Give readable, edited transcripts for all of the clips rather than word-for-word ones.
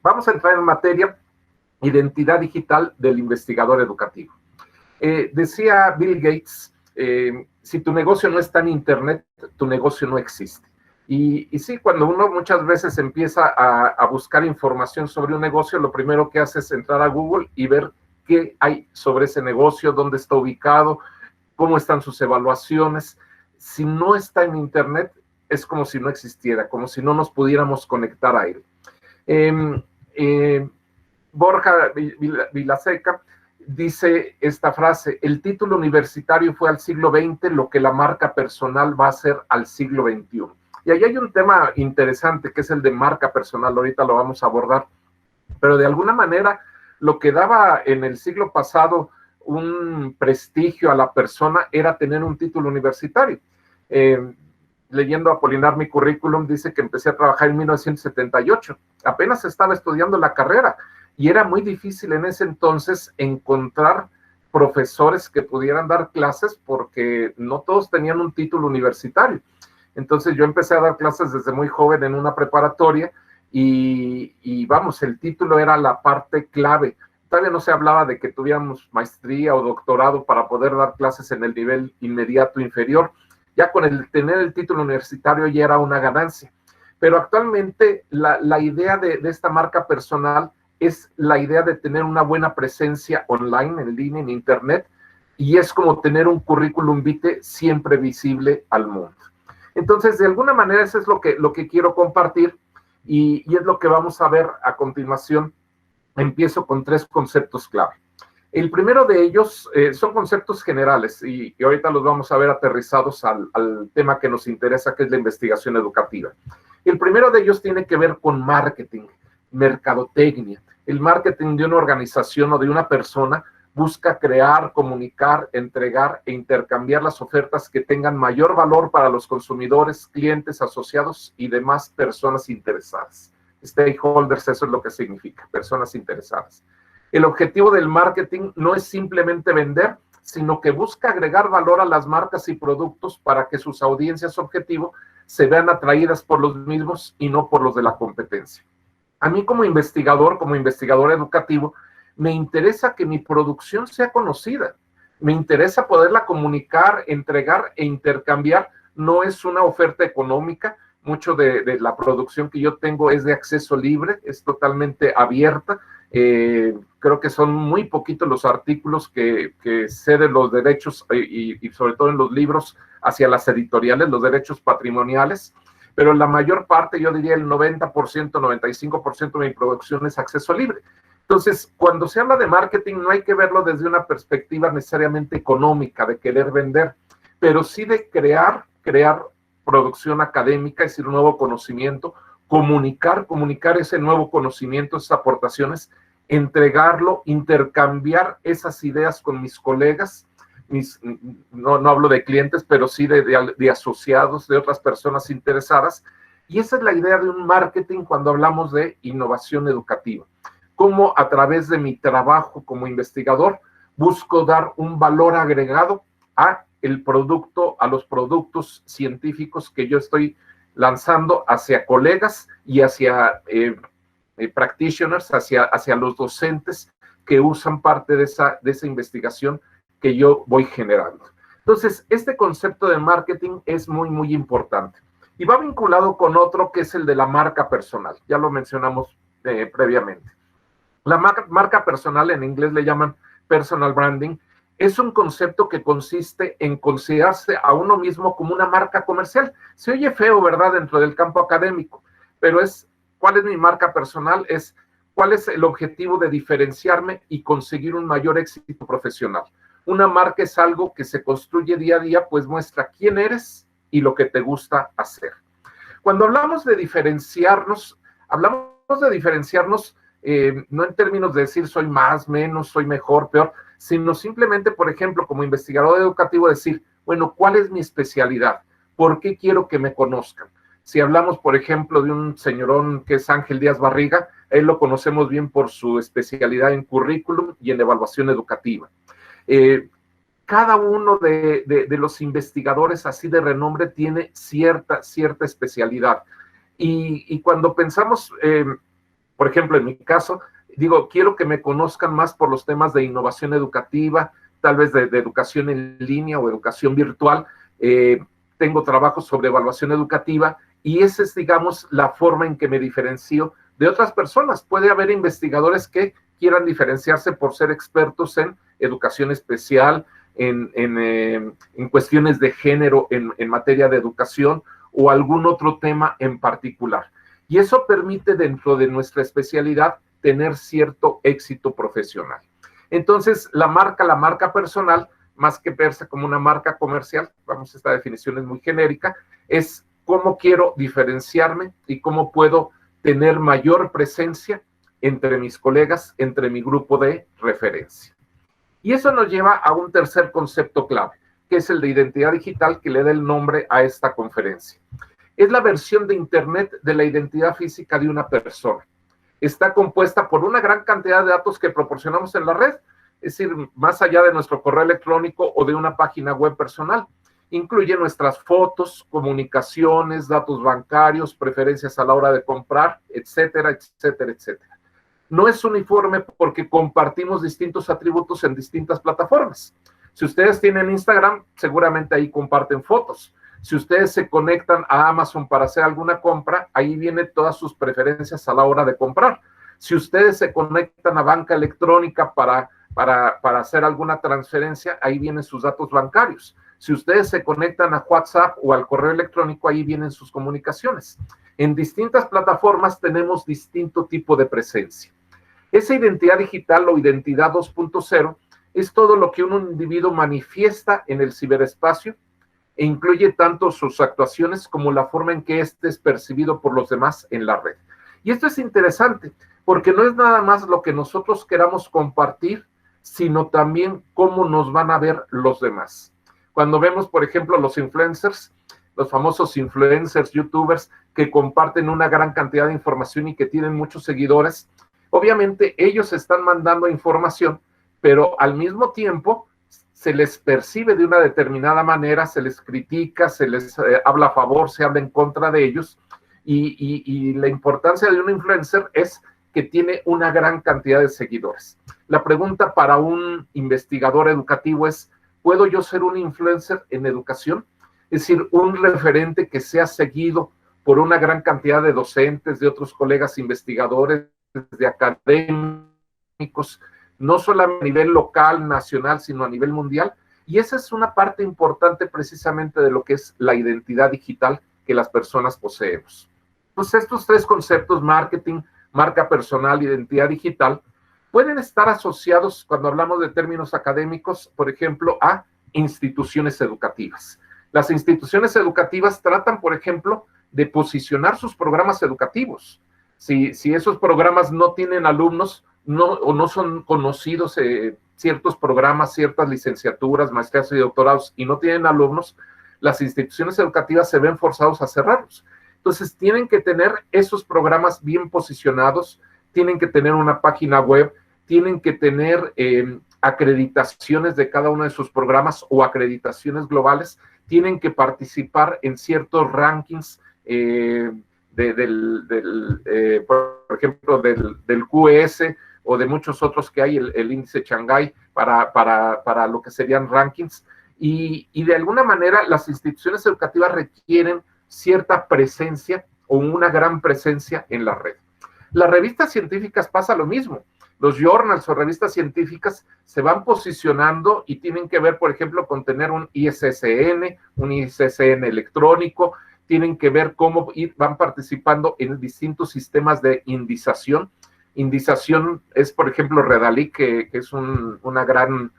vamos a entrar en materia: identidad digital del investigador educativo. Decía Bill Gates, si tu negocio no está en Internet, tu negocio no existe. Y sí, cuando uno muchas veces empieza a buscar información sobre un negocio, lo primero que hace es entrar a Google y ver qué hay sobre ese negocio, dónde está ubicado, cómo están sus evaluaciones. Si no está en Internet, es como si no existiera, como si no nos pudiéramos conectar a él. Borja Vilaseca dice esta frase: el título universitario fue al siglo XX lo que la marca personal va a ser al siglo XXI. Y ahí hay un tema interesante que es el de marca personal, ahorita lo vamos a abordar, pero de alguna manera lo que daba en el siglo pasado un prestigio a la persona era tener un título universitario. Leyendo a Apolinar mi currículum, dice que empecé a trabajar en 1978, apenas estaba estudiando la carrera, y era muy difícil en ese entonces encontrar profesores que pudieran dar clases porque no todos tenían un título universitario. Entonces yo empecé a dar clases desde muy joven en una preparatoria y vamos, el título era la parte clave. Todavía no se hablaba de que tuviéramos maestría o doctorado para poder dar clases en el nivel inmediato inferior. Ya con el tener el título universitario ya era una ganancia. Pero actualmente la idea de esta marca personal es la idea de tener una buena presencia online, en línea, en Internet, y es como tener un currículum vitae siempre visible al mundo. Entonces, de alguna manera, eso es lo que quiero compartir, y es lo que vamos a ver a continuación. Empiezo con 3 conceptos clave. El primero de ellos son conceptos generales, y ahorita los vamos a ver aterrizados al tema que nos interesa, que es la investigación educativa. El primero de ellos tiene que ver con marketing, mercadotecnia. El marketing de una organización o de una persona busca crear, comunicar, entregar e intercambiar las ofertas que tengan mayor valor para los consumidores, clientes, asociados y demás personas interesadas. Stakeholders, eso es lo que significa, personas interesadas. El objetivo del marketing no es simplemente vender, sino que busca agregar valor a las marcas y productos para que sus audiencias objetivo se vean atraídas por los mismos y no por los de la competencia. A mí como investigador educativo, me interesa que mi producción sea conocida. Me interesa poderla comunicar, entregar e intercambiar. No es una oferta económica. Mucho de la producción que yo tengo es de acceso libre, es totalmente abierta. Creo que son muy poquitos los artículos que ceden los derechos y sobre todo en los libros hacia las editoriales, los derechos patrimoniales. Pero la mayor parte, yo diría el 90%, 95% de mi producción es acceso libre. Entonces, cuando se habla de marketing, no hay que verlo desde una perspectiva necesariamente económica, de querer vender, pero sí de crear producción académica, es decir, un nuevo conocimiento, comunicar ese nuevo conocimiento, esas aportaciones, entregarlo, intercambiar esas ideas con mis colegas, no hablo de clientes, pero sí de asociados, de otras personas interesadas. Y esa es la idea de un marketing cuando hablamos de innovación educativa. Cómo a través de mi trabajo como investigador busco dar un valor agregado a los productos científicos que yo estoy lanzando hacia colegas y hacia practitioners, hacia los docentes que usan parte de esa investigación que yo voy generando. Entonces, este concepto de marketing es muy, muy importante. Y va vinculado con otro que es el de la marca personal. Ya lo mencionamos previamente. La marca personal, en inglés le llaman personal branding, es un concepto que consiste en considerarse a uno mismo como una marca comercial. Se oye feo, ¿verdad?, dentro del campo académico, pero ¿cuál es mi marca personal? ¿Cuál es el objetivo de diferenciarme y conseguir un mayor éxito profesional? Una marca es algo que se construye día a día, pues muestra quién eres y lo que te gusta hacer. Cuando hablamos de diferenciarnos no en términos de decir soy más, menos, soy mejor, peor, sino simplemente, por ejemplo, como investigador educativo, decir, bueno, ¿cuál es mi especialidad? ¿Por qué quiero que me conozcan? Si hablamos, por ejemplo, de un señorón que es Ángel Díaz Barriga, él lo conocemos bien por su especialidad en currículum y en evaluación educativa. Cada uno de los investigadores así de renombre tiene cierta especialidad. Y cuando pensamos Por ejemplo, en mi caso, digo, quiero que me conozcan más por los temas de innovación educativa, tal vez de educación en línea o educación virtual. Tengo trabajos sobre evaluación educativa y esa es, digamos, la forma en que me diferencio de otras personas. Puede haber investigadores que quieran diferenciarse por ser expertos en educación especial, en cuestiones de género, en materia de educación o algún otro tema en particular. Y eso permite dentro de nuestra especialidad tener cierto éxito profesional. Entonces, la marca personal, más que verse como una marca comercial, vamos, esta definición es muy genérica, es cómo quiero diferenciarme y cómo puedo tener mayor presencia entre mis colegas, entre mi grupo de referencia. Y eso nos lleva a un tercer concepto clave, que es el de identidad digital, que le da el nombre a esta conferencia. Es la versión de Internet de la identidad física de una persona. Está compuesta por una gran cantidad de datos que proporcionamos en la red, es decir, más allá de nuestro correo electrónico o de una página web personal. Incluye nuestras fotos, comunicaciones, datos bancarios, preferencias a la hora de comprar, etcétera, etcétera, etcétera. No es uniforme porque compartimos distintos atributos en distintas plataformas. Si ustedes tienen Instagram, seguramente ahí comparten fotos. Si ustedes se conectan a Amazon para hacer alguna compra, ahí vienen todas sus preferencias a la hora de comprar. Si ustedes se conectan a banca electrónica para hacer alguna transferencia, ahí vienen sus datos bancarios. Si ustedes se conectan a WhatsApp o al correo electrónico, ahí vienen sus comunicaciones. En distintas plataformas tenemos distinto tipo de presencia. Esa identidad digital o identidad 2.0 es todo lo que un individuo manifiesta en el ciberespacio e incluye tanto sus actuaciones como la forma en que éste es percibido por los demás en la red. Y esto es interesante, porque no es nada más lo que nosotros queramos compartir, sino también cómo nos van a ver los demás. Cuando vemos, por ejemplo, los influencers, los famosos influencers, youtubers, que comparten una gran cantidad de información y que tienen muchos seguidores, obviamente ellos están mandando información, pero al mismo tiempo se les percibe de una determinada manera, se les critica, se les habla a favor, se habla en contra de ellos, y la importancia de un influencer es que tiene una gran cantidad de seguidores. La pregunta para un investigador educativo es, ¿puedo yo ser un influencer en educación? Es decir, un referente que sea seguido por una gran cantidad de docentes, de otros colegas investigadores, de académicos, no solo a nivel local, nacional, sino a nivel mundial. Y esa es una parte importante precisamente de lo que es la identidad digital que las personas poseemos. Entonces, estos tres conceptos, marketing, marca personal, identidad digital, pueden estar asociados, cuando hablamos de términos académicos, por ejemplo, a instituciones educativas. Las instituciones educativas tratan, por ejemplo, de posicionar sus programas educativos. Si esos programas no tienen alumnos, o no son conocidos ciertos programas, ciertas licenciaturas, maestrías y doctorados, y no tienen alumnos, las instituciones educativas se ven forzados a cerrarlos. Entonces, tienen que tener esos programas bien posicionados, tienen que tener una página web, tienen que tener acreditaciones de cada uno de sus programas o acreditaciones globales, tienen que participar en ciertos rankings, por ejemplo, del QS o de muchos otros que hay, el índice Shanghái, para lo que serían rankings, y de alguna manera las instituciones educativas requieren cierta presencia o una gran presencia en la red. Las revistas científicas pasa lo mismo. Los journals o revistas científicas se van posicionando y tienen que ver, por ejemplo, con tener un ISSN electrónico, tienen que ver cómo van participando en distintos sistemas de indización. Indización es, por ejemplo, Redalic, que es una gran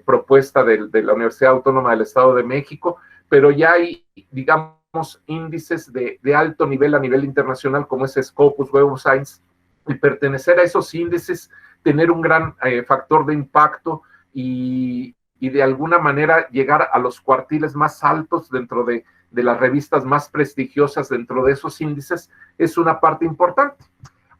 propuesta de la Universidad Autónoma del Estado de México, pero ya hay, digamos, índices de alto nivel a nivel internacional, como es Scopus, Web of Science, y pertenecer a esos índices, tener un gran factor de impacto y de alguna manera llegar a los cuartiles más altos dentro de las revistas más prestigiosas dentro de esos índices, es una parte importante.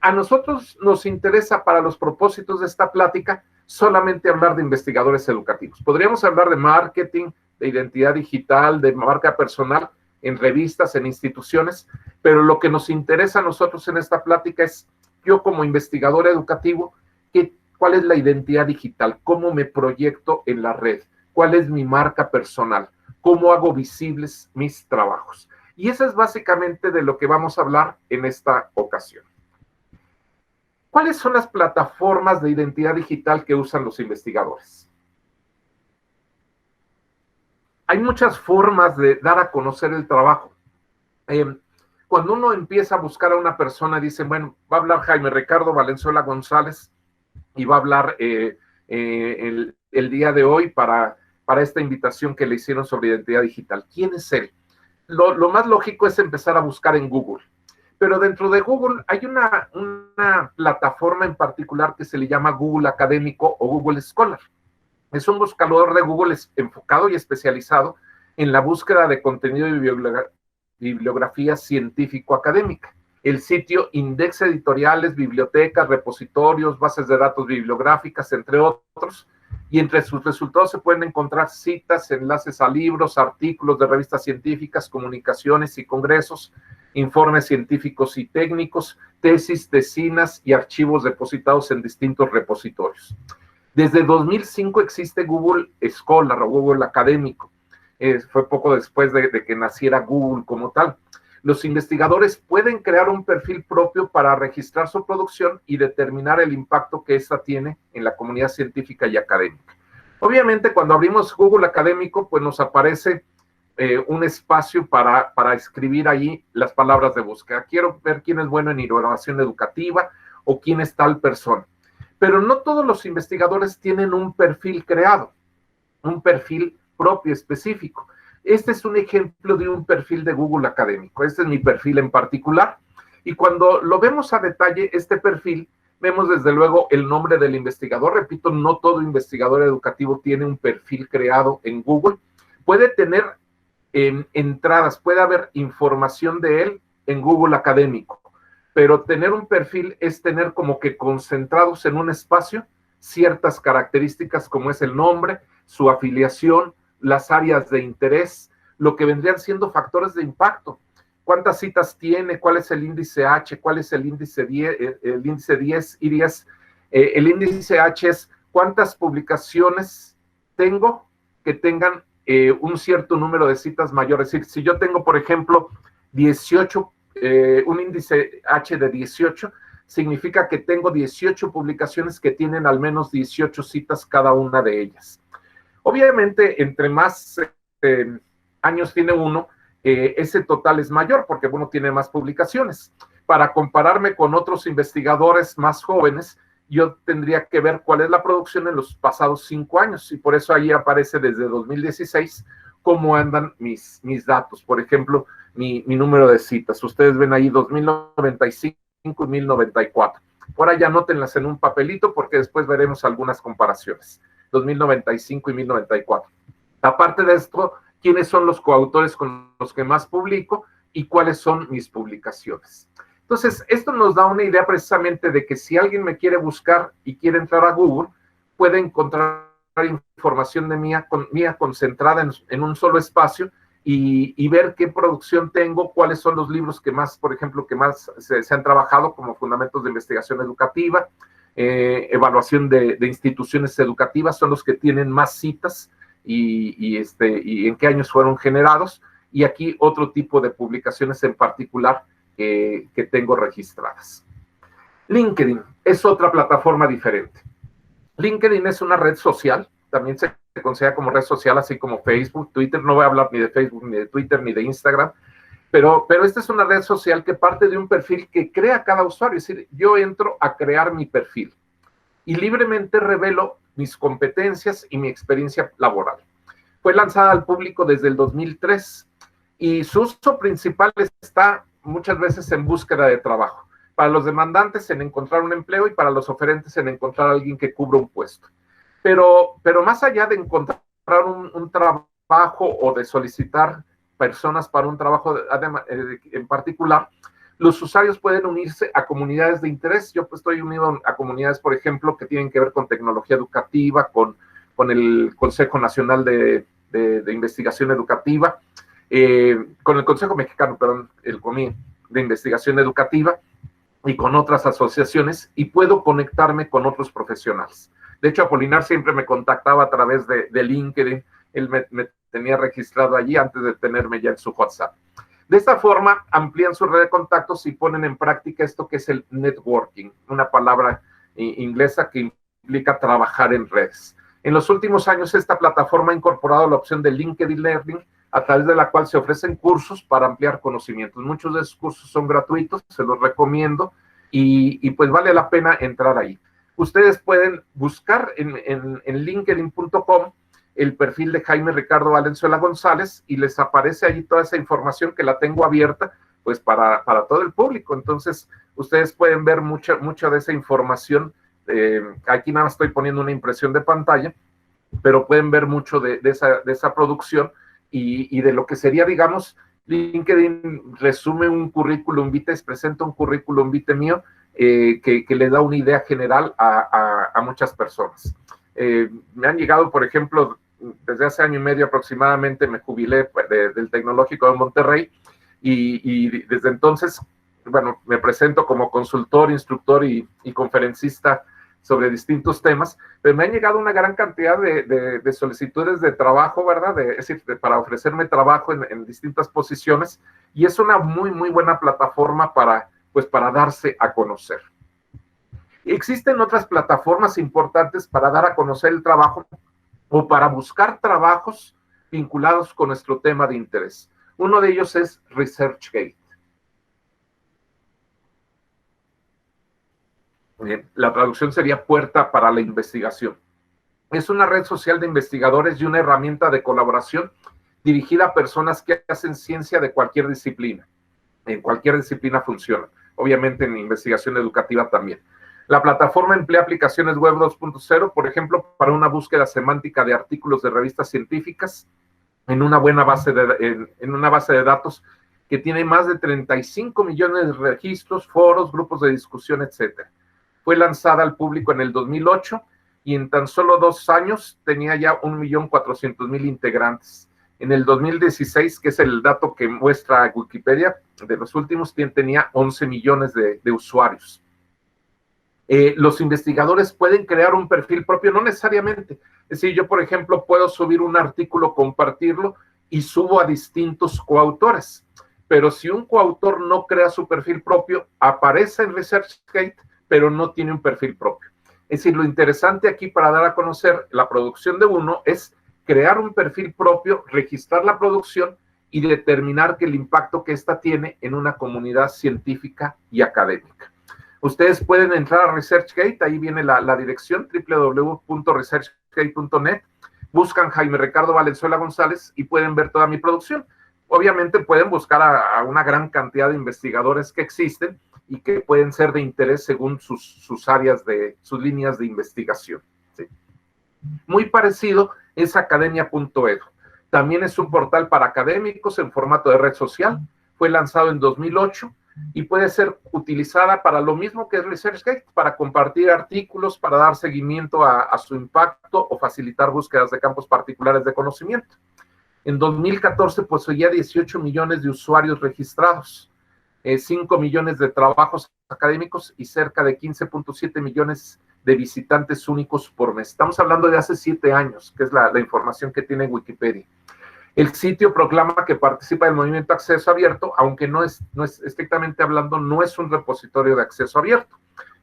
A nosotros nos interesa, para los propósitos de esta plática, solamente hablar de investigadores educativos. Podríamos hablar de marketing, de identidad digital, de marca personal, en revistas, en instituciones, pero lo que nos interesa a nosotros en esta plática es yo como investigador educativo, ¿cuál es la identidad digital? ¿Cómo me proyecto en la red? ¿Cuál es mi marca personal? ¿Cómo hago visibles mis trabajos? Y eso es básicamente de lo que vamos a hablar en esta ocasión. ¿Cuáles son las plataformas de identidad digital que usan los investigadores? Hay muchas formas de dar a conocer el trabajo. Cuando uno empieza a buscar a una persona, dicen, bueno, va a hablar Jaime Ricardo Valenzuela González y va a hablar el día de hoy para esta invitación que le hicieron sobre identidad digital. ¿Quién es él? Lo más lógico es empezar a buscar en Google. Pero dentro de Google hay una plataforma en particular que se le llama Google Académico o Google Scholar. Es un buscador de Google enfocado y especializado en la búsqueda de contenido y bibliografía científico-académica. El sitio indexa editoriales, bibliotecas, repositorios, bases de datos bibliográficas, entre otros, y entre sus resultados se pueden encontrar citas, enlaces a libros, artículos de revistas científicas, comunicaciones y congresos, informes científicos y técnicos, tesis, tesinas y archivos depositados en distintos repositorios. Desde 2005 existe Google Scholar o Google Académico. Fue poco después de que naciera Google como tal. Los investigadores pueden crear un perfil propio para registrar su producción y determinar el impacto que ésta tiene en la comunidad científica y académica. Obviamente, cuando abrimos Google Académico, pues nos aparece un espacio para escribir ahí las palabras de búsqueda. Quiero ver quién es bueno en innovación educativa o quién es tal persona. Pero no todos los investigadores tienen un perfil creado, un perfil propio, específico. Este es un ejemplo de un perfil de Google Académico. Este es mi perfil en particular. Y cuando lo vemos a detalle, este perfil, vemos desde luego el nombre del investigador. Repito, no todo investigador educativo tiene un perfil creado en Google. Puede tener entradas, puede haber información de él en Google Académico. Pero tener un perfil es tener como que concentrados en un espacio ciertas características como es el nombre, su afiliación, las áreas de interés, lo que vendrían siendo factores de impacto. ¿Cuántas citas tiene? ¿Cuál es el índice H? ¿Cuál es el índice 10? El índice 10 y 10. El índice H es cuántas publicaciones tengo que tengan un cierto número de citas mayores. Es decir, si yo tengo, por ejemplo, 18 un índice H de 18, significa que tengo 18 publicaciones que tienen al menos 18 citas cada una de ellas. Obviamente, entre más años tiene uno, ese total es mayor porque uno tiene más publicaciones. Para compararme con otros investigadores más jóvenes, yo tendría que ver cuál es la producción en los pasados 5 años y por eso ahí aparece desde 2016 cómo andan mis datos. Por ejemplo, mi número de citas. Ustedes ven ahí 2095 y 1094. Por allá anótenlas en un papelito porque después veremos algunas comparaciones. 2095 y 1094. Aparte de esto, ¿quiénes son los coautores con los que más publico y cuáles son mis publicaciones? Entonces, esto nos da una idea precisamente de que si alguien me quiere buscar y quiere entrar a Google, puede encontrar información de mía concentrada en un solo espacio y ver qué producción tengo, cuáles son los libros que más, por ejemplo, que más se han trabajado como fundamentos de investigación educativa, evaluación de instituciones educativas, son los que tienen más citas y en qué años fueron generados, y aquí otro tipo de publicaciones en particular que tengo registradas. LinkedIn es otra plataforma diferente. LinkedIn es una red social, también se considera como red social, así como Facebook, Twitter. No voy a hablar ni de Facebook, ni de Twitter, ni de Instagram, pero esta es una red social que parte de un perfil que crea cada usuario. Es decir, yo entro a crear mi perfil y libremente revelo mis competencias y mi experiencia laboral. Fue lanzada al público desde el 2003 y su uso principal está muchas veces en búsqueda de trabajo. Para los demandantes en encontrar un empleo y para los oferentes en encontrar a alguien que cubra un puesto. Pero más allá de encontrar un trabajo o de solicitar personas para un trabajo en particular, los usuarios pueden unirse a comunidades de interés. Yo pues estoy unido a comunidades, por ejemplo, que tienen que ver con tecnología educativa, con el Consejo Nacional de Investigación Educativa, con el Consejo Mexicano, perdón, el CONIE de Investigación Educativa, y con otras asociaciones, y puedo conectarme con otros profesionales. De hecho, Apolinar siempre me contactaba a través de LinkedIn. Él me tenía registrado allí antes de tenerme ya en su WhatsApp. De esta forma, amplían su red de contactos y ponen en práctica esto que es el networking, una palabra inglesa que implica trabajar en redes. En los últimos años, esta plataforma ha incorporado la opción de LinkedIn Learning, a través de la cual se ofrecen cursos para ampliar conocimientos. Muchos de esos cursos son gratuitos, se los recomiendo, y pues vale la pena entrar ahí. Ustedes pueden buscar en linkedin.com el perfil de Jaime Ricardo Valenzuela González y les aparece allí toda esa información que la tengo abierta pues para todo el público. Entonces, ustedes pueden ver mucha de esa información. Aquí nada más estoy poniendo una impresión de pantalla, pero pueden ver mucho de esa producción y de lo que sería, digamos, LinkedIn resume un currículum vitae, presenta un currículum vitae mío que le da una idea general a muchas personas. Me han llegado, por ejemplo, desde hace año y medio aproximadamente me jubilé del Tecnológico de Monterrey y desde entonces, bueno, me presento como consultor, instructor y conferencista sobre distintos temas, pero me han llegado una gran cantidad de solicitudes de trabajo, ¿verdad? Es decir, para ofrecerme trabajo en distintas posiciones, y es una muy buena plataforma para darse a conocer. Existen otras plataformas importantes para dar a conocer el trabajo o para buscar trabajos vinculados con nuestro tema de interés. Uno de ellos es ResearchGate. La traducción sería puerta para la investigación. Es una red social de investigadores y una herramienta de colaboración dirigida a personas que hacen ciencia de cualquier disciplina. En cualquier disciplina funciona. Obviamente en investigación educativa también. La plataforma emplea aplicaciones web 2.0, por ejemplo, para una búsqueda semántica de artículos de revistas científicas en una base de datos que tiene más de 35 millones de registros, foros, grupos de discusión, etc. Fue lanzada al público en el 2008 y en tan solo 2 años tenía ya 1.400.000 integrantes. En el 2016, que es el dato que muestra Wikipedia, de los últimos, tenía 11 millones de usuarios. Los investigadores pueden crear un perfil propio, no necesariamente. Es decir, yo, por ejemplo, puedo subir un artículo, compartirlo y subo a distintos coautores. Pero si un coautor no crea su perfil propio, aparece en ResearchGate, pero no tiene un perfil propio. Es decir, lo interesante aquí para dar a conocer la producción de uno es crear un perfil propio, registrar la producción y determinar que el impacto que ésta tiene en una comunidad científica y académica. Ustedes pueden entrar a ResearchGate, ahí viene la dirección, www.researchgate.net, buscan Jaime Ricardo Valenzuela González y pueden ver toda mi producción. Obviamente pueden buscar a una gran cantidad de investigadores que existen y que pueden ser de interés según sus áreas, sus líneas de investigación. ¿Sí? Muy parecido es academia.edu. También es un portal para académicos en formato de red social. Fue lanzado en 2008 y puede ser utilizada para lo mismo que es ResearchGate, para compartir artículos, para dar seguimiento a su impacto o facilitar búsquedas de campos particulares de conocimiento. En 2014 poseía 18 millones de usuarios registrados, 5 millones de trabajos académicos y cerca de 15.7 millones de visitantes únicos por mes. Estamos hablando de hace 7 años, que es la información que tiene Wikipedia. El sitio proclama que participa del movimiento Acceso Abierto, aunque no es estrictamente hablando, no es un repositorio de acceso abierto.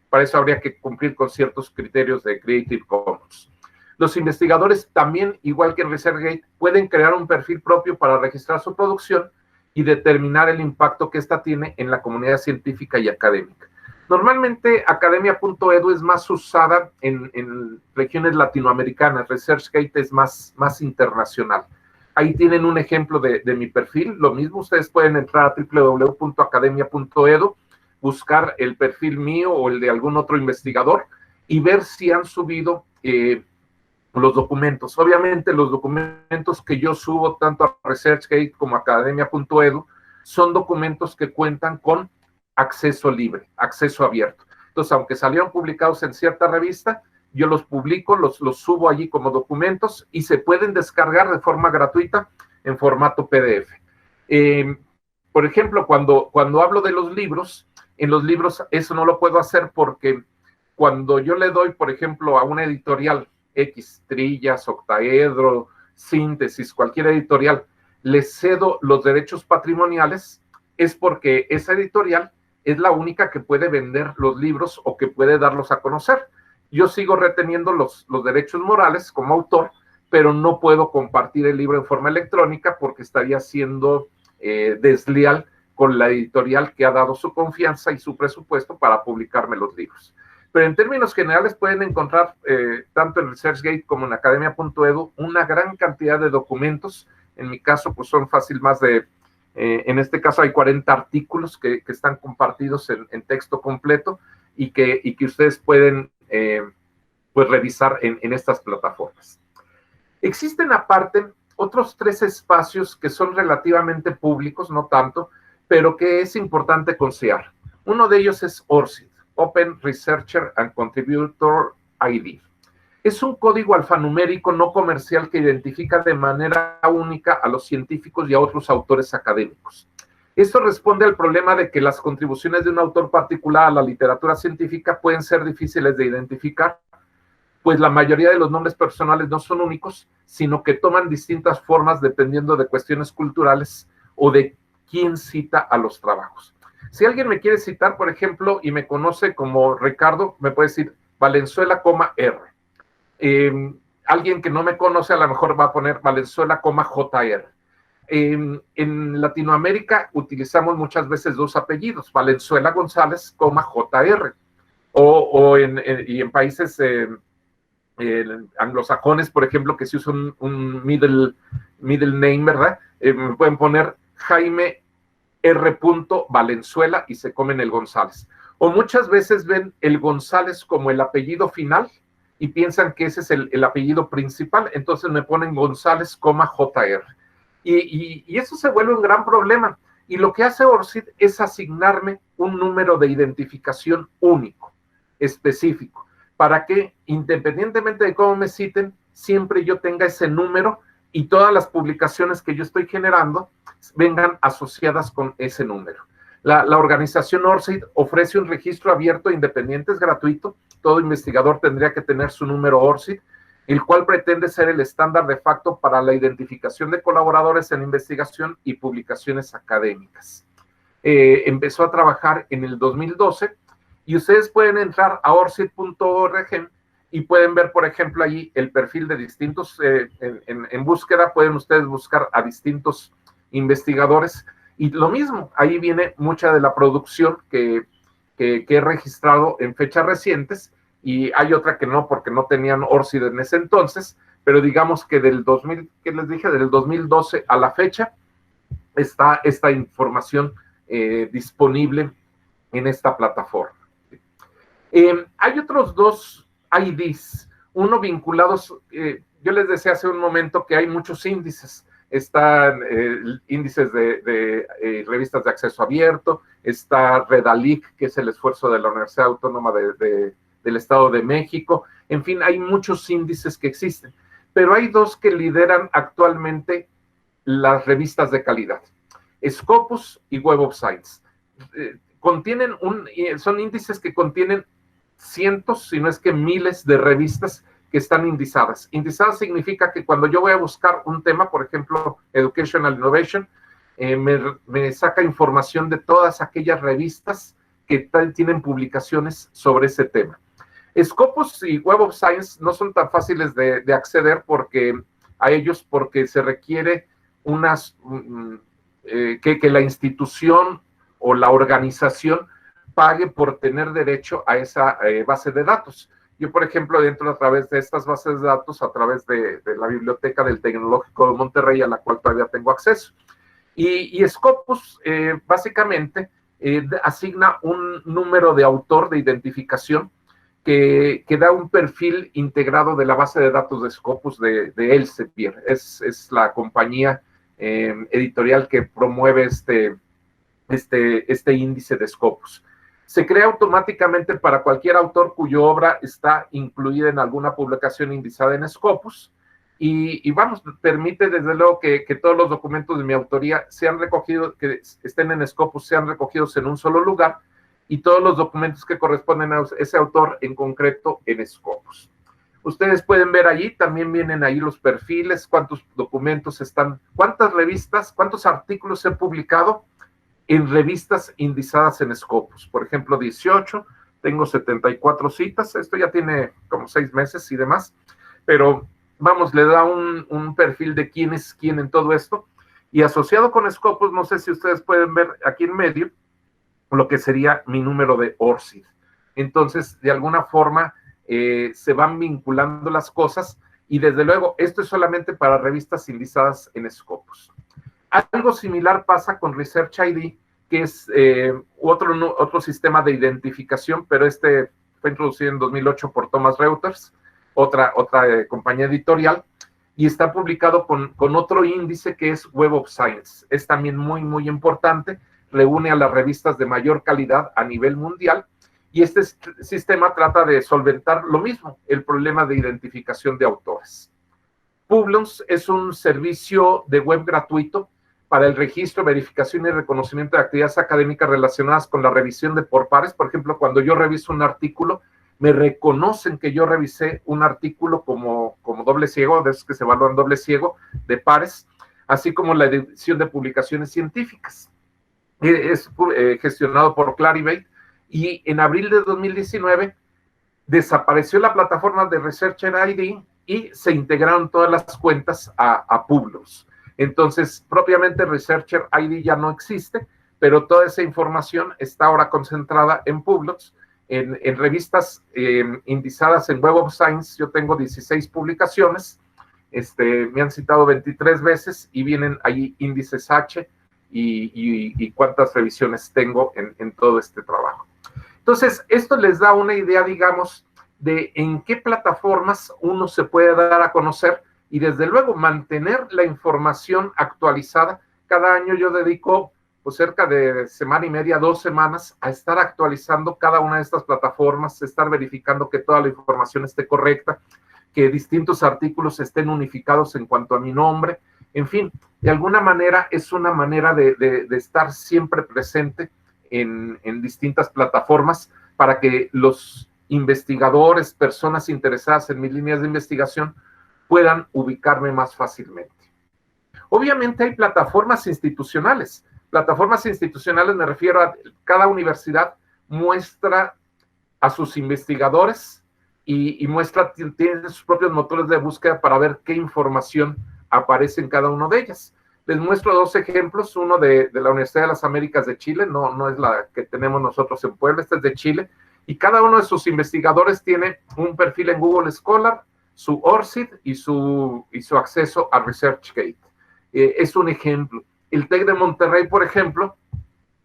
Para eso habría que cumplir con ciertos criterios de Creative Commons. Los investigadores también, igual que en ResearchGate, pueden crear un perfil propio para registrar su producción y determinar el impacto que ésta tiene en la comunidad científica y académica. Normalmente, academia.edu es más usada en regiones latinoamericanas. ResearchGate es más internacional. Ahí tienen un ejemplo de mi perfil. Lo mismo, ustedes pueden entrar a www.academia.edu, buscar el perfil mío o el de algún otro investigador y ver si han subido los documentos. Obviamente, los documentos que yo subo tanto a ResearchGate como a academia.edu son documentos que cuentan con acceso libre, acceso abierto. Entonces, aunque salieron publicados en cierta revista, yo los publico, los subo allí como documentos y se pueden descargar de forma gratuita en formato PDF. Por ejemplo, cuando hablo de los libros, En los libros eso no lo puedo hacer porque cuando yo le doy, por ejemplo, a una editorial X, Trillas, Octaedro, Síntesis, cualquier editorial, le cedo los derechos patrimoniales, es porque esa editorial es la única que puede vender los libros o que puede darlos a conocer. Yo sigo reteniendo los derechos morales como autor, pero no puedo compartir el libro en forma electrónica porque estaría siendo desleal con la editorial que ha dado su confianza y su presupuesto para publicarme los libros. Pero en términos generales pueden encontrar, tanto en ResearchGate como en academia.edu, una gran cantidad de documentos. En mi caso, pues son fácil más de, en este caso hay 40 artículos que están compartidos en texto completo y que ustedes pueden pues revisar en estas plataformas. Existen aparte otros 3 espacios que son relativamente públicos, no tanto, pero que es importante considerar. Uno de ellos es ORCID, Open Researcher and Contributor ID. Es un código alfanumérico no comercial que identifica de manera única a los científicos y a otros autores académicos. Esto responde al problema de que las contribuciones de un autor particular a la literatura científica pueden ser difíciles de identificar, pues la mayoría de los nombres personales no son únicos, sino que toman distintas formas dependiendo de cuestiones culturales o de quién cita a los trabajos. Si alguien me quiere citar, por ejemplo, y me conoce como Ricardo, me puede decir Valenzuela, R. Alguien que no me conoce a lo mejor va a poner Valenzuela, JR. En Latinoamérica utilizamos muchas veces 2 apellidos, Valenzuela González, JR. Y en países anglosajones, por ejemplo, que se usa un middle name, ¿verdad? Me pueden poner Jaime R. Valenzuela y se comen el González. O muchas veces ven el González como el apellido final y piensan que ese es el apellido principal, entonces me ponen González, JR. Y eso se vuelve un gran problema. Y lo que hace ORCID es asignarme un número de identificación único, específico, para que independientemente de cómo me citen, siempre yo tenga ese número y todas las publicaciones que yo estoy generando vengan asociadas con ese número. La organización ORCID ofrece un registro abierto e independiente, es gratuito. Todo investigador tendría que tener su número ORCID, el cual pretende ser el estándar de facto para la identificación de colaboradores en investigación y publicaciones académicas. Empezó a trabajar en el 2012 y ustedes pueden entrar a orcid.org y pueden ver, por ejemplo, allí el perfil de distintos, en búsqueda pueden ustedes buscar a distintos investigadores y lo mismo, ahí viene mucha de la producción que he registrado en fechas recientes y hay otra que no, porque no tenían ORCID en ese entonces, pero digamos que del 2000, ¿qué les dije? Del 2012 a la fecha está esta información disponible en esta plataforma. Hay otros 2 IDs, uno vinculados, yo les decía hace un momento que hay muchos índices, están índices de revistas de acceso abierto, está Redalic, que es el esfuerzo de la Universidad Autónoma del Estado de México, en fin, hay muchos índices que existen, pero hay 2 que lideran actualmente las revistas de calidad, Scopus y Web of Science. Son índices que contienen cientos, si no es que miles de revistas que están indizadas. Indizadas significa que cuando yo voy a buscar un tema, por ejemplo, Educational Innovation, me saca información de todas aquellas revistas que tienen publicaciones sobre ese tema. Scopus y Web of Science no son tan fáciles de acceder a ellos porque se requiere que la institución o la organización pague por tener derecho a esa base de datos. Yo, por ejemplo, entro a través de estas bases de datos, a través de la biblioteca del Tecnológico de Monterrey, a la cual todavía tengo acceso. Y Scopus, básicamente, asigna un número de autor de identificación que da un perfil integrado de la base de datos de Scopus de Elsevier. Es la compañía editorial que promueve este índice de Scopus. Se crea automáticamente para cualquier autor cuya obra está incluida en alguna publicación indizada en Scopus y permite desde luego que todos los documentos de mi autoría sean recogidos, que estén en Scopus, sean recogidos en un solo lugar y todos los documentos que corresponden a ese autor, en concreto en Scopus. Ustedes pueden ver allí, también vienen ahí los perfiles, cuántos documentos están, cuántas revistas, cuántos artículos he publicado en revistas indizadas en Scopus. Por ejemplo, 18, tengo 74 citas, esto ya tiene como 6 meses y demás, pero vamos, le da un perfil de quién es quién en todo esto, y asociado con Scopus, no sé si ustedes pueden ver aquí en medio, lo que sería mi número de ORCID. Entonces, de alguna forma, se van vinculando las cosas, y desde luego, esto es solamente para revistas indizadas en Scopus. Algo similar pasa con Research ID, que es otro sistema de identificación, pero este fue introducido en 2008 por Thomson Reuters, otra compañía editorial, y está publicado con otro índice que es Web of Science. Es también muy, muy importante, reúne a las revistas de mayor calidad a nivel mundial, y este sistema trata de solventar lo mismo, el problema de identificación de autores. Publons es un servicio de web gratuito para el registro, verificación y reconocimiento de actividades académicas relacionadas con la revisión de por pares. Por ejemplo, cuando yo reviso un artículo, me reconocen que yo revisé un artículo como doble ciego, de esos que se evalúan doble ciego, de pares, así como la edición de publicaciones científicas. Es gestionado por Clarivate, y en abril de 2019 desapareció la plataforma de Researcher ID y se integraron todas las cuentas a Publons. Entonces, propiamente Researcher ID ya no existe, pero toda esa información está ahora concentrada en Publons, en revistas indizadas en Web of Science. Yo tengo 16 publicaciones, me han citado 23 veces, y vienen ahí índices H y cuántas revisiones tengo en todo este trabajo. Entonces, esto les da una idea, digamos, de en qué plataformas uno se puede dar a conocer, y desde luego mantener la información actualizada. Cada año yo dedico pues cerca de semana y media, 2 semanas, a estar actualizando cada una de estas plataformas, estar verificando que toda la información esté correcta, que distintos artículos estén unificados en cuanto a mi nombre. En fin, de alguna manera es una manera de estar siempre presente en distintas plataformas, para que los investigadores, personas interesadas en mis líneas de investigación, puedan ubicarme más fácilmente. Obviamente hay plataformas institucionales. Plataformas institucionales me refiero a cada universidad muestra a sus investigadores y tiene sus propios motores de búsqueda para ver qué información aparece en cada uno de ellas. Les muestro 2 ejemplos, uno de la Universidad de las Américas de Chile, no es la que tenemos nosotros en Puebla, este es de Chile, y cada uno de sus investigadores tiene un perfil en Google Scholar, su ORCID y su acceso a ResearchGate. Es un ejemplo. El TEC de Monterrey, por ejemplo,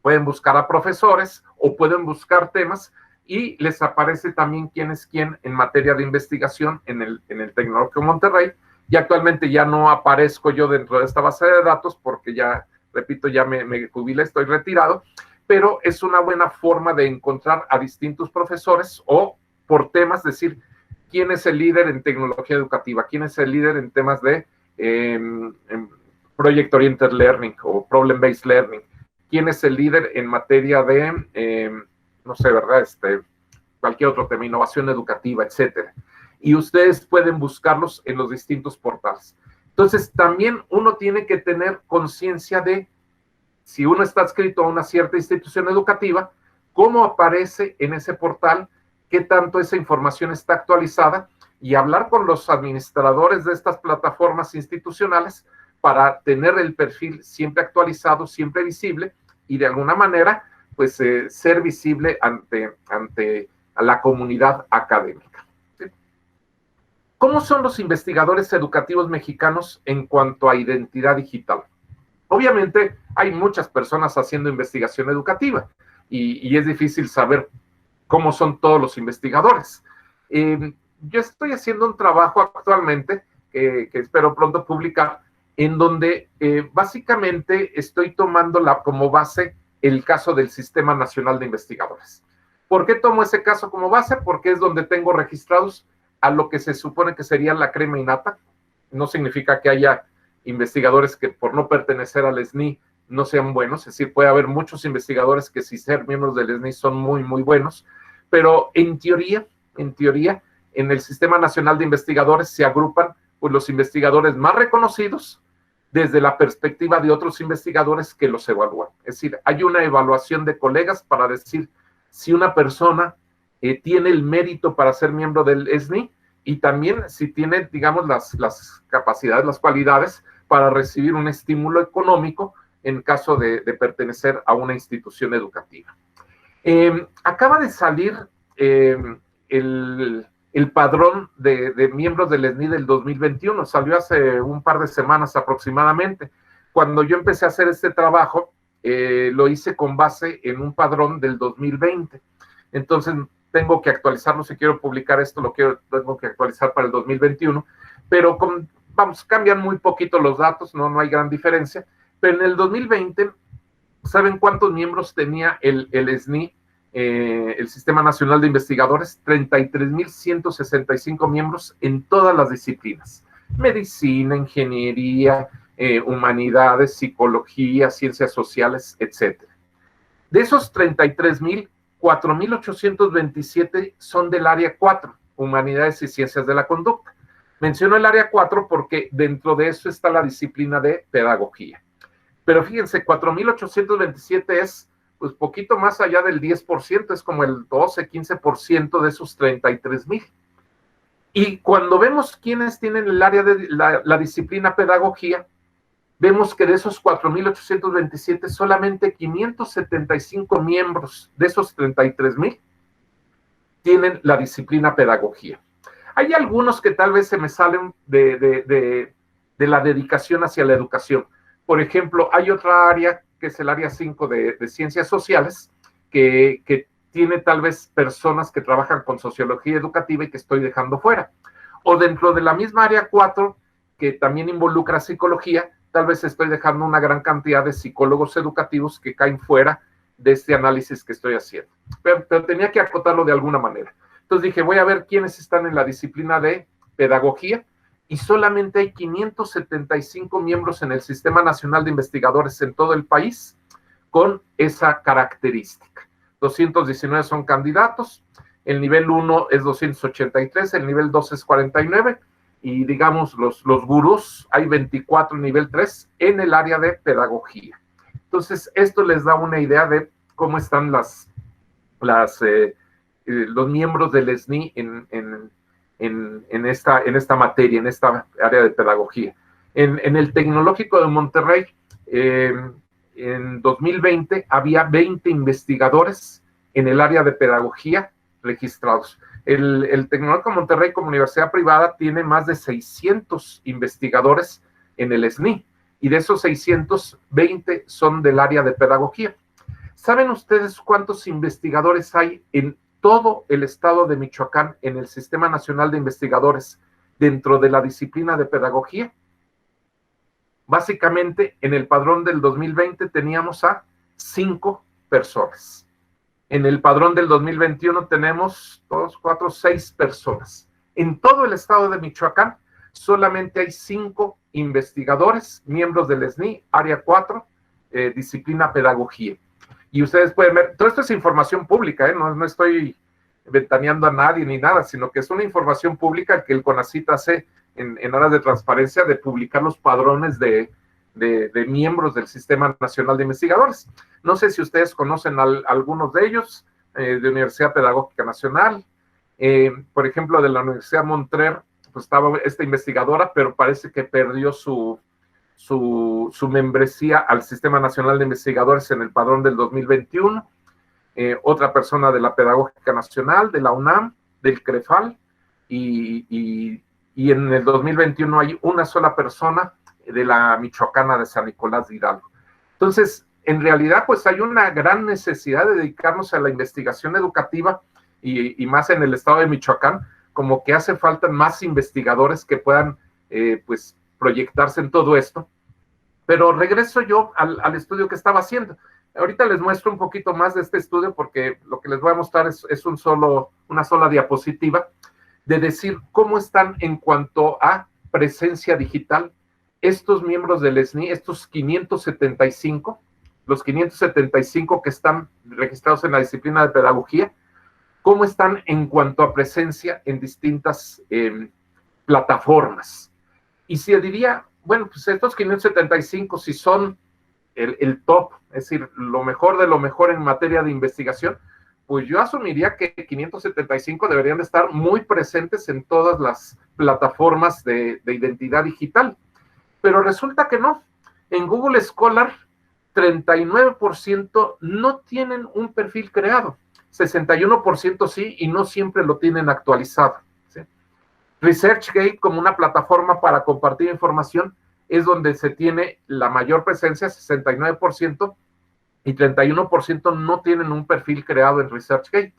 pueden buscar a profesores o pueden buscar temas, y les aparece también quién es quién en materia de investigación en el Tecnológico de Monterrey. Y actualmente ya no aparezco yo dentro de esta base de datos porque ya, repito, ya me jubilé, estoy retirado, pero es una buena forma de encontrar a distintos profesores, o por temas, decir, quién es el líder en tecnología educativa, quién es el líder en temas de Project Oriented Learning o Problem Based Learning, quién es el líder en materia de, no sé, ¿verdad? Cualquier otro tema, innovación educativa, etcétera. Y ustedes pueden buscarlos en los distintos portales. Entonces, también uno tiene que tener conciencia de, si uno está adscrito a una cierta institución educativa, cómo aparece en ese portal, qué tanto esa información está actualizada, y hablar con los administradores de estas plataformas institucionales para tener el perfil siempre actualizado, siempre visible, y de alguna manera, pues, ser visible ante la comunidad académica. ¿Cómo son los investigadores educativos mexicanos en cuanto a identidad digital? Obviamente hay muchas personas haciendo investigación educativa, y es difícil saber cómo son todos los investigadores. Yo estoy haciendo un trabajo actualmente que espero pronto publicar, en donde básicamente estoy tomando como base el caso del Sistema Nacional de Investigadores. ¿Por qué tomo ese caso como base? Porque es donde tengo registrados a lo que se supone que sería la crema innata. No significa que haya investigadores que por no pertenecer al SNI no sean buenos, es decir, puede haber muchos investigadores que si ser miembros del SNI son muy, muy buenos, pero en teoría, en el Sistema Nacional de Investigadores se agrupan pues, los investigadores más reconocidos desde la perspectiva de otros investigadores que los evalúan. Es decir, hay una evaluación de colegas para decir si una persona tiene el mérito para ser miembro del SNI y también si tiene, digamos, las capacidades, las cualidades para recibir un estímulo económico en caso de pertenecer a una institución educativa. Acaba de salir el padrón de miembros del SNI del 2021, salió hace un par de semanas aproximadamente. Cuando yo empecé a hacer este trabajo, lo hice con base en un padrón del 2020. Entonces, tengo que actualizarlo, si quiero publicar esto, tengo que actualizar para el 2021, pero cambian muy poquito los datos, no hay gran diferencia, pero en el 2020, ¿saben cuántos miembros tenía el SNI? El Sistema Nacional de Investigadores, 33,165 miembros en todas las disciplinas, medicina, ingeniería, humanidades, psicología, ciencias sociales, etc. De esos 33,000, 4,827 son del área 4, humanidades y ciencias de la conducta. Menciono el área 4 porque dentro de eso está la disciplina de pedagogía. Pero fíjense, 4,827 es pues poquito más allá del 10%, es como el 12, 15% de esos 33,000. Y cuando vemos quiénes tienen el área de la disciplina pedagogía, vemos que de esos 4,827, solamente 575 miembros de esos 33,000 tienen la disciplina pedagogía. Hay algunos que tal vez se me salen de la dedicación hacia la educación. Por ejemplo, hay otra área que es el área 5 de ciencias sociales, que tiene tal vez personas que trabajan con sociología educativa y que estoy dejando fuera. O dentro de la misma área 4, que también involucra psicología, tal vez estoy dejando una gran cantidad de psicólogos educativos que caen fuera de este análisis que estoy haciendo. Pero tenía que acotarlo de alguna manera. Entonces dije, voy a ver quiénes están en la disciplina de pedagogía, y solamente hay 575 miembros en el Sistema Nacional de Investigadores en todo el país con esa característica. 219 son candidatos, el nivel 1 es 283, el nivel 2 es 49, y digamos los gurús, hay 24 nivel 3 en el área de pedagogía. Entonces, esto les da una idea de cómo están los miembros del SNI en esta materia, en esta área de pedagogía. En el Tecnológico de Monterrey, en 2020, había 20 investigadores en el área de pedagogía registrados. El Tecnológico de Monterrey, como universidad privada, tiene más de 600 investigadores en el SNI, y de esos 620 son del área de pedagogía. ¿Saben ustedes cuántos investigadores hay en todo el estado de Michoacán en el Sistema Nacional de Investigadores dentro de la disciplina de pedagogía? Básicamente, en el padrón del 2020 teníamos a 5 personas. En el padrón del 2021 tenemos 2, 4, 6 personas. En todo el estado de Michoacán solamente hay 5 investigadores, miembros del SNI, área 4, disciplina pedagogía. Y ustedes pueden ver, todo esto es información pública, no estoy ventaneando a nadie ni nada, sino que es una información pública que el CONACYT hace en aras de transparencia, de publicar los padrones de miembros del Sistema Nacional de Investigadores. No sé si ustedes conocen algunos de ellos, de Universidad Pedagógica Nacional, por ejemplo, de la Universidad Montrer, pues estaba esta investigadora, pero parece que perdió su membresía al Sistema Nacional de Investigadores en el padrón del 2021, otra persona de la Pedagógica Nacional, de la UNAM, del CREFAL, y en el 2021 hay una sola persona de la Michoacana de San Nicolás de Hidalgo. Entonces, en realidad, pues hay una gran necesidad de dedicarnos a la investigación educativa, y más en el estado de Michoacán, como que hace falta más investigadores que puedan, pues, proyectarse en todo esto. Pero regreso yo al estudio que estaba haciendo. Ahorita les muestro un poquito más de este estudio, porque lo que les voy a mostrar es una sola diapositiva, de decir cómo están en cuanto a presencia digital estos miembros del SNI, estos 575, los 575 que están registrados en la disciplina de pedagogía, cómo están en cuanto a presencia en distintas plataformas. Y se diría, bueno, pues estos 575, si son el top, es decir, lo mejor de lo mejor en materia de investigación, pues yo asumiría que 575 deberían de estar muy presentes en todas las plataformas de identidad digital. Pero resulta que no. En Google Scholar, 39% no tienen un perfil creado, 61% sí, y no siempre lo tienen actualizado. ¿Sí? ResearchGate, como una plataforma para compartir información, es donde se tiene la mayor presencia, 69%, y 31% no tienen un perfil creado en ResearchGate.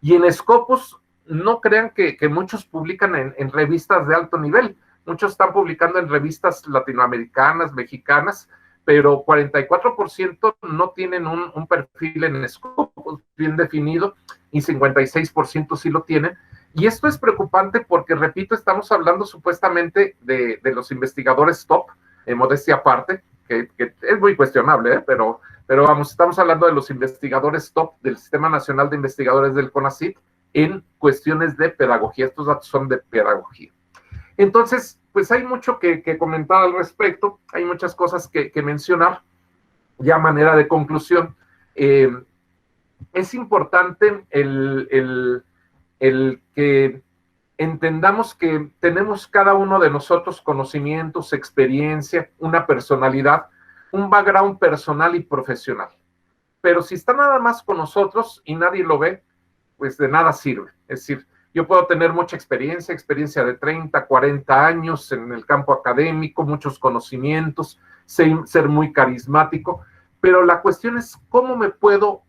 Y en Scopus, no crean que muchos publican en revistas de alto nivel. Muchos están publicando en revistas latinoamericanas, mexicanas, pero 44% no tienen un perfil en Scopus bien definido y 56% sí lo tienen. Y esto es preocupante porque, repito, estamos hablando supuestamente de los investigadores top, en modestia aparte, que es muy cuestionable, pero vamos, estamos hablando de los investigadores top del Sistema Nacional de Investigadores del CONACYT en cuestiones de pedagogía. Estos datos son de pedagogía. Entonces, pues hay mucho que comentar al respecto, hay muchas cosas que mencionar. Ya a manera de conclusión, es importante el que entendamos que tenemos cada uno de nosotros conocimientos, experiencia, una personalidad, un background personal y profesional. Pero si está nada más con nosotros y nadie lo ve, pues de nada sirve. Es decir, yo puedo tener mucha experiencia de 30, 40 años en el campo académico, muchos conocimientos, ser muy carismático, pero la cuestión es cómo me puedo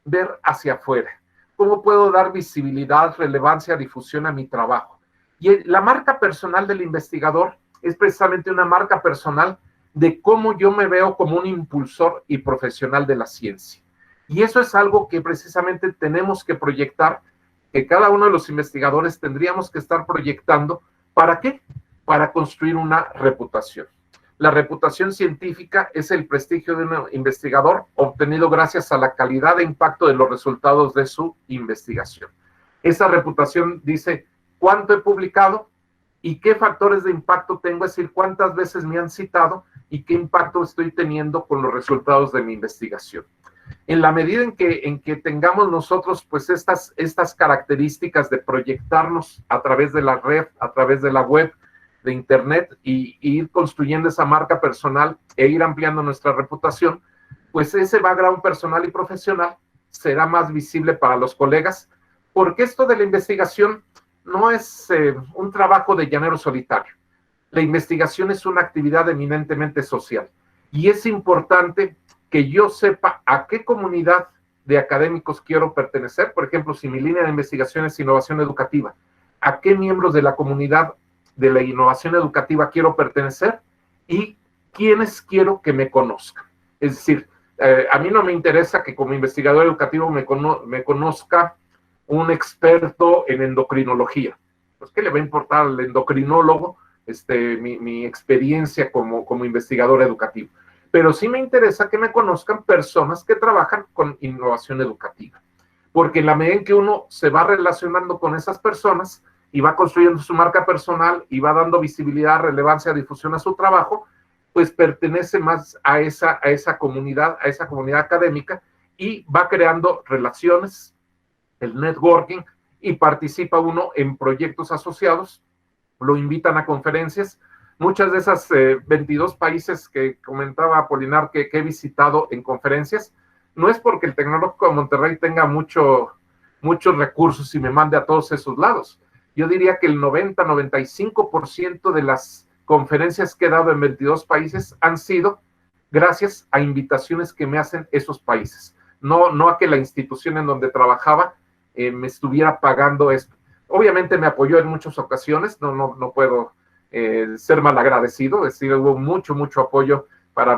ver hacia afuera, cómo puedo dar visibilidad, relevancia, difusión a mi trabajo. Y la marca personal del investigador es precisamente una marca personal de cómo yo me veo como un impulsor y profesional de la ciencia. Y eso es algo que precisamente tenemos que proyectar, que cada uno de los investigadores tendríamos que estar proyectando. ¿Para qué? Para construir una reputación. La reputación científica es el prestigio de un investigador obtenido gracias a la calidad de impacto de los resultados de su investigación. Esa reputación dice cuánto he publicado y qué factores de impacto tengo, es decir, cuántas veces me han citado y qué impacto estoy teniendo con los resultados de mi investigación. En la medida en que tengamos nosotros pues estas características de proyectarnos a través de la red, a través de la web, de internet, y ir construyendo esa marca personal e ir ampliando nuestra reputación, pues ese background personal y profesional será más visible para los colegas, porque esto de la investigación no es un trabajo de llanero solitario. La investigación es una actividad eminentemente social y es importante que yo sepa a qué comunidad de académicos quiero pertenecer. Por ejemplo, si mi línea de investigación es innovación educativa, a qué miembros de la comunidad de la innovación educativa quiero pertenecer y quiénes quiero que me conozcan. Es decir, a mí no me interesa que como investigador educativo me conozca un experto en endocrinología. Pues, ¿qué le va a importar al endocrinólogo mi experiencia como investigador educativo? Pero sí me interesa que me conozcan personas que trabajan con innovación educativa, porque en la medida en que uno se va relacionando con esas personas y va construyendo su marca personal y va dando visibilidad, relevancia, difusión a su trabajo, pues pertenece más a esa comunidad académica y va creando relaciones, el networking, y participa uno en proyectos asociados, lo invitan a conferencias. Muchas de esas 22 países que comentaba Apolinar que he visitado en conferencias, no es porque el Tecnológico de Monterrey tenga muchos recursos y me mande a todos esos lados. Yo diría que el 90-95% de las conferencias que he dado en 22 países han sido gracias a invitaciones que me hacen esos países. No a que la institución en donde trabajaba me estuviera pagando esto. Obviamente me apoyó en muchas ocasiones, no puedo ser malagradecido, es decir, hubo mucho apoyo para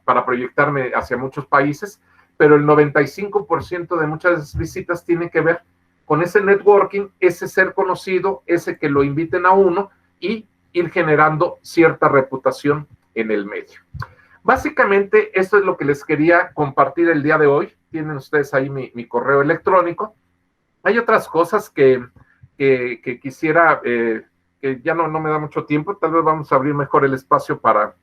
para proyectarme hacia muchos países, pero el 95% de muchas visitas tiene que ver con ese networking, ese ser conocido, ese que lo inviten a uno y ir generando cierta reputación en el medio. Básicamente, esto es lo que les quería compartir el día de hoy. Tienen ustedes ahí mi correo electrónico. Hay otras cosas que quisiera, que ya no me da mucho tiempo. Tal vez vamos a abrir mejor el espacio para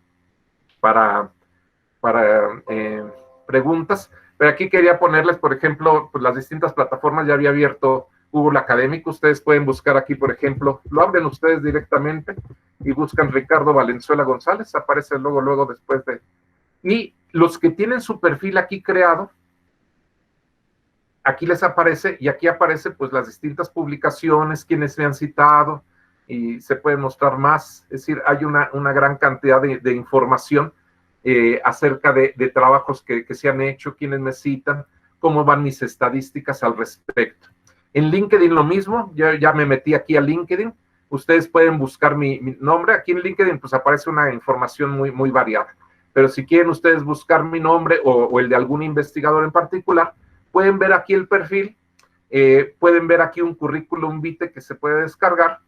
preguntas. Pero aquí quería ponerles, por ejemplo, pues las distintas plataformas. Ya había abierto Google Académico. Ustedes pueden buscar aquí, por ejemplo, lo abren ustedes directamente y buscan Ricardo Valenzuela González, aparece luego después de... Y los que tienen su perfil aquí creado, aquí les aparece, y aquí aparece pues las distintas publicaciones, quienes me han citado, y se pueden mostrar más. Es decir, hay una gran cantidad de información acerca de trabajos que se han hecho, quienes me citan, cómo van mis estadísticas al respecto. En LinkedIn lo mismo, yo ya me metí aquí a LinkedIn. Ustedes pueden buscar mi nombre. Aquí en LinkedIn pues aparece una información muy variada. Pero si quieren ustedes buscar mi nombre o el de algún investigador en particular, pueden ver aquí el perfil, pueden ver aquí un currículum vitae que se puede descargar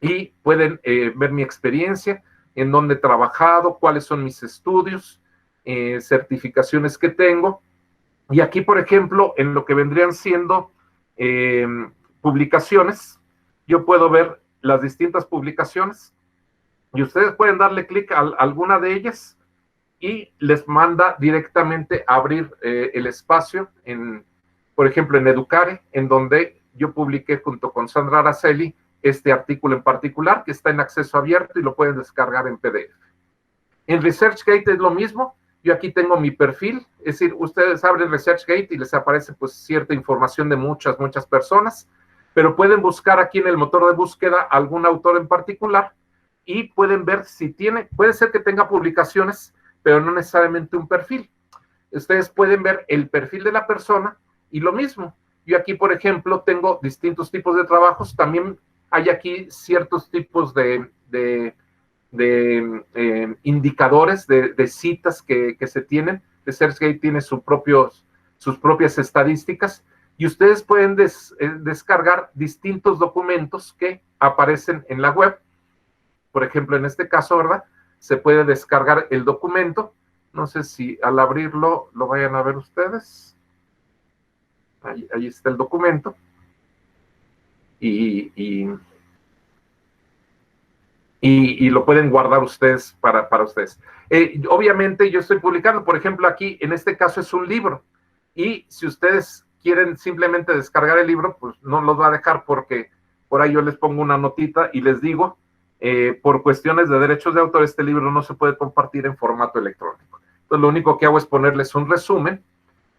y pueden ver mi experiencia, en dónde he trabajado, cuáles son mis estudios, certificaciones que tengo. Y aquí, por ejemplo, en lo que vendrían siendo publicaciones, yo puedo ver las distintas publicaciones y ustedes pueden darle clic a alguna de ellas y les manda directamente a abrir el espacio, por ejemplo, en Educare, en donde yo publiqué junto con Sandra Araceli este artículo en particular, que está en acceso abierto y lo pueden descargar en PDF. En ResearchGate es lo mismo. Yo aquí tengo mi perfil, es decir, ustedes abren ResearchGate y les aparece pues cierta información de muchas personas, pero pueden buscar aquí en el motor de búsqueda algún autor en particular y pueden ver si tiene, puede ser que tenga publicaciones, pero no necesariamente un perfil. Ustedes pueden ver el perfil de la persona y lo mismo. Yo aquí, por ejemplo, tengo distintos tipos de trabajos. También hay aquí ciertos tipos de indicadores, de citas que se tienen. ResearchGate tiene sus propias estadísticas y ustedes pueden descargar distintos documentos que aparecen en la web. Por ejemplo, en este caso, ¿verdad? Se puede descargar el documento. No sé si al abrirlo lo vayan a ver ustedes. Ahí está el documento. Y lo pueden guardar ustedes para ustedes. Obviamente yo estoy publicando, por ejemplo, aquí, en este caso es un libro. Y si ustedes quieren simplemente descargar el libro, pues no los va a dejar porque por ahí yo les pongo una notita y les digo, por cuestiones de derechos de autor, este libro no se puede compartir en formato electrónico. Entonces, lo único que hago es ponerles un resumen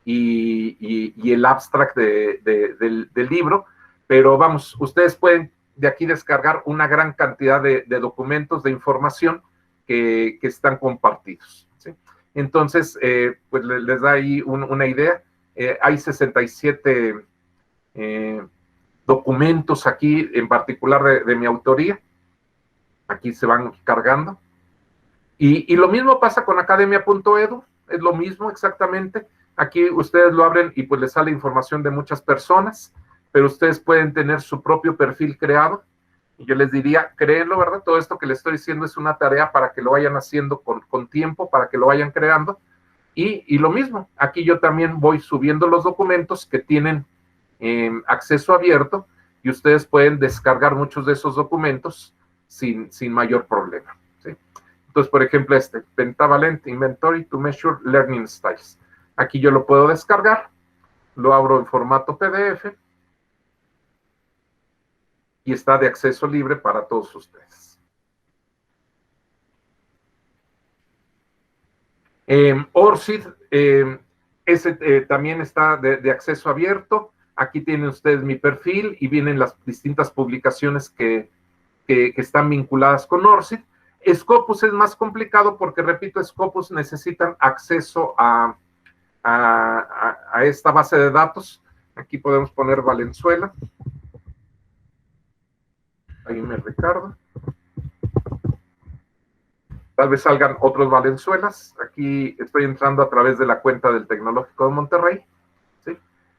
y el abstract del libro, pero vamos, ustedes pueden de aquí descargar una gran cantidad de documentos, de información que están compartidos, ¿sí? Entonces, pues les da ahí una idea. Hay 67 documentos aquí, en particular de mi autoría. Aquí se van cargando. Y lo mismo pasa con academia.edu, es lo mismo exactamente. Aquí ustedes lo abren y pues les sale información de muchas personas, pero ustedes pueden tener su propio perfil creado. Y yo les diría, créenlo, ¿verdad? Todo esto que les estoy diciendo es una tarea para que lo vayan haciendo con tiempo, para que lo vayan creando. Y lo mismo, aquí yo también voy subiendo los documentos que tienen acceso abierto y ustedes pueden descargar muchos de esos documentos sin mayor problema, ¿sí? Entonces, por ejemplo, Pentavalent Inventory to Measure Learning Styles. Aquí yo lo puedo descargar, lo abro en formato PDF y está de acceso libre para todos ustedes. ORCID, ese también está de acceso abierto. Aquí tienen ustedes mi perfil y vienen las distintas publicaciones que están vinculadas con ORCID. Scopus es más complicado porque, repito, Scopus necesitan acceso a esta base de datos. Aquí podemos poner Valenzuela. Ahí me Ricardo. Tal vez salgan otros Valenzuelas. Aquí estoy entrando a través de la cuenta del Tecnológico de Monterrey, ¿sí?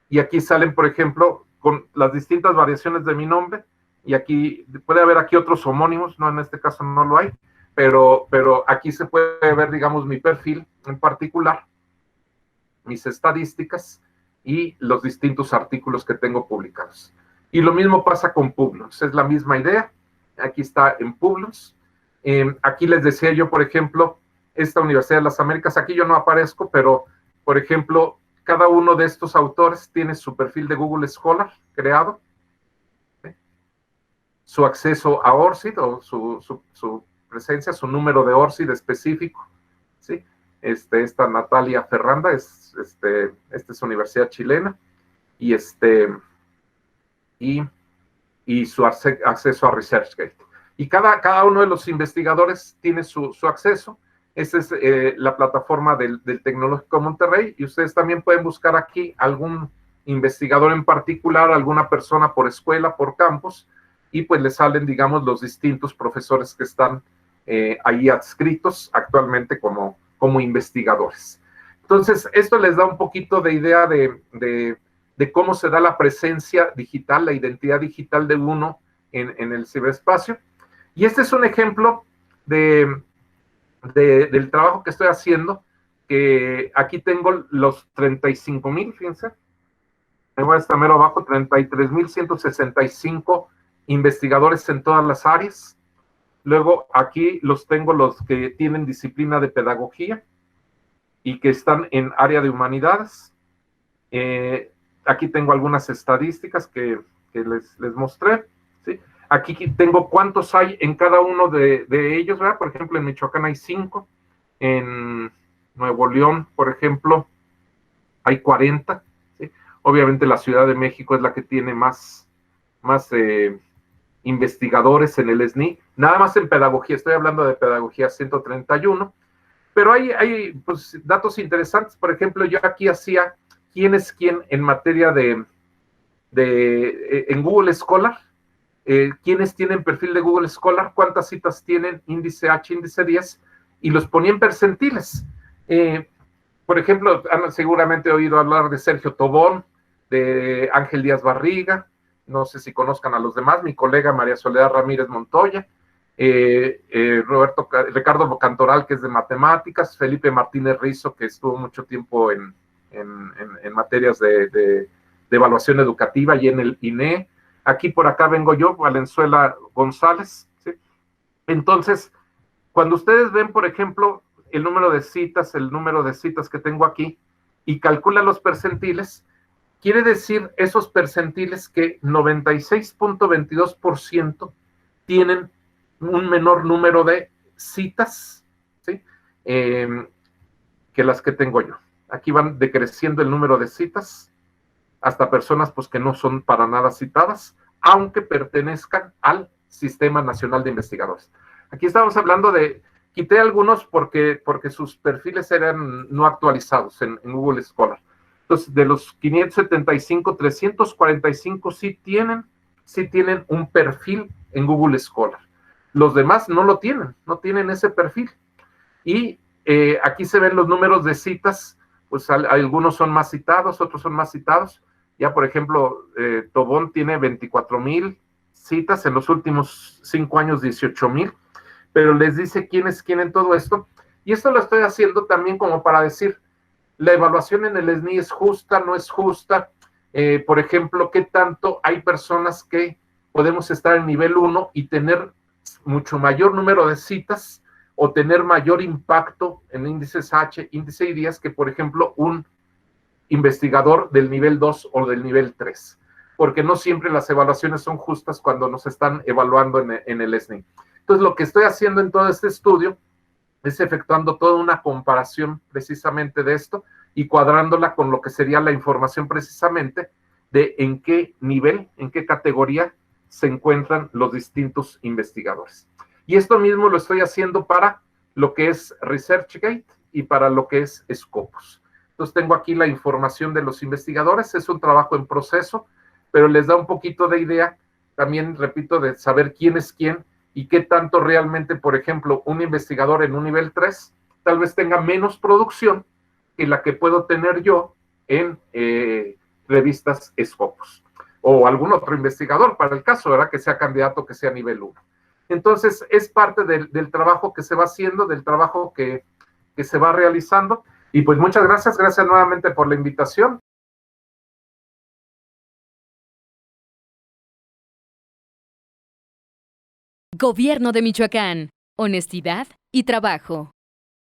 Y aquí salen, por ejemplo, con las distintas variaciones de mi nombre. y aquí puede haber aquí otros homónimos, no, en este caso no lo hay, pero aquí se puede ver, digamos, mi perfil en particular, mis estadísticas y los distintos artículos que tengo publicados. Y lo mismo pasa con Publons, es la misma idea. Aquí está en Publons. Aquí les decía yo, por ejemplo, esta Universidad de las Américas, aquí yo no aparezco, pero, por ejemplo, cada uno de estos autores tiene su perfil de Google Scholar creado, su acceso a ORCID o su presencia, su número de ORCID específico, ¿sí? Esta Natalia Ferranda, esta es Universidad Chilena, y su acceso a ResearchGate. Y cada uno de los investigadores tiene su acceso. Esa es la plataforma del Tecnológico Monterrey, y ustedes también pueden buscar aquí algún investigador en particular, alguna persona por escuela, por campus, y pues les salen, digamos, los distintos profesores que están ahí adscritos actualmente como investigadores. Entonces, esto les da un poquito de idea de cómo se da la presencia digital, la identidad digital de uno en el ciberespacio. Y este es un ejemplo del trabajo que estoy haciendo, que aquí tengo los 35,000, fíjense, me voy hasta mero abajo, 33,165 investigadores en todas las áreas. Luego aquí los tengo los que tienen disciplina de pedagogía y que están en área de humanidades. Aquí tengo algunas estadísticas que les mostré, ¿sí? Aquí tengo cuántos hay en cada uno de ellos, ¿verdad? Por ejemplo, en Michoacán hay 5, en Nuevo León, por ejemplo, hay 40, ¿sí? Obviamente la Ciudad de México es la que tiene más investigadores en el SNI, nada más en pedagogía, estoy hablando de pedagogía, 131, pero hay pues, datos interesantes. Por ejemplo, yo aquí hacía quién es quién en materia en Google Scholar, quiénes tienen perfil de Google Scholar, cuántas citas tienen, índice H, índice 10, y los ponía en percentiles. Por ejemplo, han seguramente oído hablar de Sergio Tobón, de Ángel Díaz Barriga, no sé si conozcan a los demás, mi colega María Soledad Ramírez Montoya, Ricardo Cantoral, que es de matemáticas, Felipe Martínez Rizo, que estuvo mucho tiempo en materias de evaluación educativa y en el INE. Aquí por acá vengo yo, Valenzuela González, ¿sí? Entonces, cuando ustedes ven, por ejemplo, el número de citas que tengo aquí, y calculan los percentiles, quiere decir esos percentiles que 96.22% tienen un menor número de citas, ¿sí? Que las que tengo yo. Aquí van decreciendo el número de citas hasta personas pues, que no son para nada citadas, aunque pertenezcan al Sistema Nacional de Investigadores. Aquí estamos hablando quité algunos porque sus perfiles eran no actualizados en Google Scholar. Entonces, de los 575, 345 sí tienen un perfil en Google Scholar. Los demás no lo tienen, no tienen ese perfil. Y aquí se ven los números de citas, pues algunos son más citados, otros son más citados. Ya, por ejemplo, Tobón tiene 24,000 citas, en los últimos 5 años 18,000, pero les dice quién es quién en todo esto. Y esto lo estoy haciendo también como para decir, la evaluación en el SNI es justa, no es justa. Por ejemplo, ¿qué tanto hay personas que podemos estar en nivel 1 y tener mucho mayor número de citas o tener mayor impacto en índices H, índice y 10 que, por ejemplo, un investigador del nivel 2 o del nivel 3? Porque no siempre las evaluaciones son justas cuando nos están evaluando en el SNI. Entonces, lo que estoy haciendo en todo este estudio es efectuando toda una comparación precisamente de esto y cuadrándola con lo que sería la información precisamente de en qué nivel, en qué categoría se encuentran los distintos investigadores. Y esto mismo lo estoy haciendo para lo que es ResearchGate y para lo que es Scopus. Entonces tengo aquí la información de los investigadores, es un trabajo en proceso, pero les da un poquito de idea, también repito, de saber quién es quién y qué tanto realmente, por ejemplo, un investigador en un nivel 3 tal vez tenga menos producción que la que puedo tener yo en revistas Scopus. o algún otro investigador para el caso, ¿verdad? Que sea candidato, que sea nivel 1. Entonces, es parte del trabajo que se va haciendo, del trabajo que se va realizando. Y pues muchas gracias nuevamente por la invitación. Gobierno de Michoacán. Honestidad y trabajo.